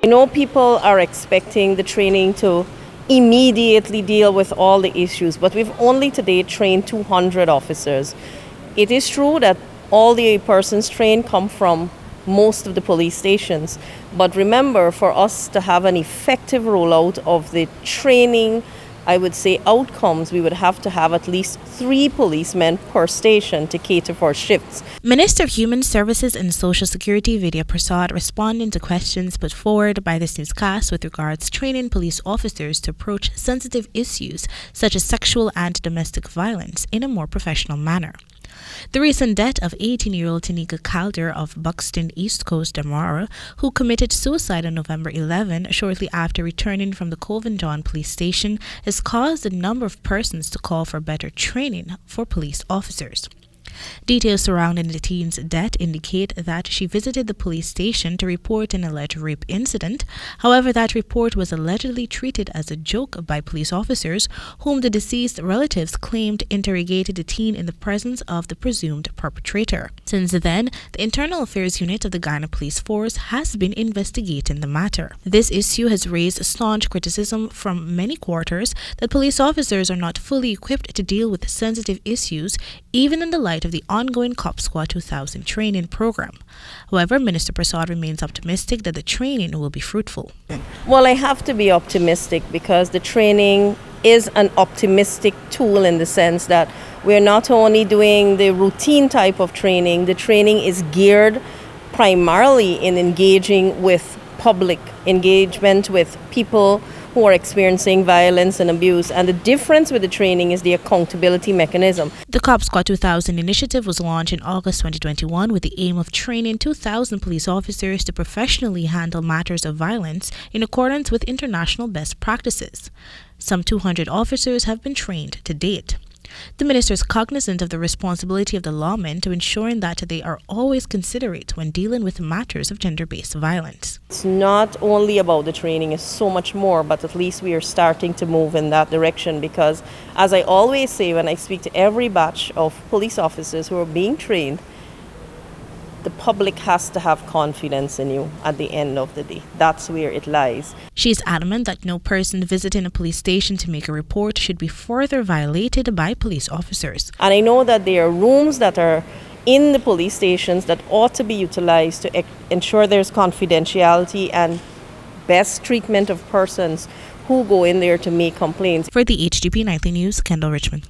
I know people are expecting the training to immediately deal with all the issues, but we've only today trained 200 officers. It is true that all the persons trained come from most of the police stations, but remember, for us to have an effective rollout of the training, I would say outcomes, we would have to have at least 3 policemen per station to cater for shifts. Minister of Human Services and Social Security Vindhya Persaud responding to questions put forward by this newscast with regards training police officers to approach sensitive issues such as sexual and domestic violence in a more professional manner. The recent death of 18-year-old Tonika Calder of Buxton, East Coast, Damara, who committed suicide on November 11 shortly after returning from the Covendon police station, has caused a number of persons to call for better training for police officers. Details surrounding the teen's death indicate that she visited the police station to report an alleged rape incident. However, that report was allegedly treated as a joke by police officers, whom the deceased relatives claimed interrogated the teen in the presence of the presumed perpetrator. Since then, the Internal Affairs Unit of the Ghana Police Force has been investigating the matter. This issue has raised staunch criticism from many quarters that police officers are not fully equipped to deal with sensitive issues, even in the light of the ongoing Cop Squad 2000 training program. However, Minister Persaud remains optimistic that the training will be fruitful. Well, I have to be optimistic because the training is an optimistic tool in the sense that we're not only doing the routine type of training, the training is geared primarily in engaging with public engagement with people who are experiencing violence and abuse, and the difference with the training is the accountability mechanism. The Cop Squad 2000 initiative was launched in August 2021 with the aim of training 2,000 police officers to professionally handle matters of violence in accordance with international best practices. Some 200 officers have been trained to date. The minister is cognizant of the responsibility of the lawmen to ensuring that they are always considerate when dealing with matters of gender-based violence. It's not only about the training, it's so much more, but at least we are starting to move in that direction because, as I always say when I speak to every batch of police officers who are being trained, the public has to have confidence in you at the end of the day. That's where it lies. She is adamant that no person visiting a police station to make a report should be further violated by police officers. And I know that there are rooms that are in the police stations that ought to be utilized to ensure there's confidentiality and best treatment of persons who go in there to make complaints. For the HGP Nightly News, Kendall Richmond.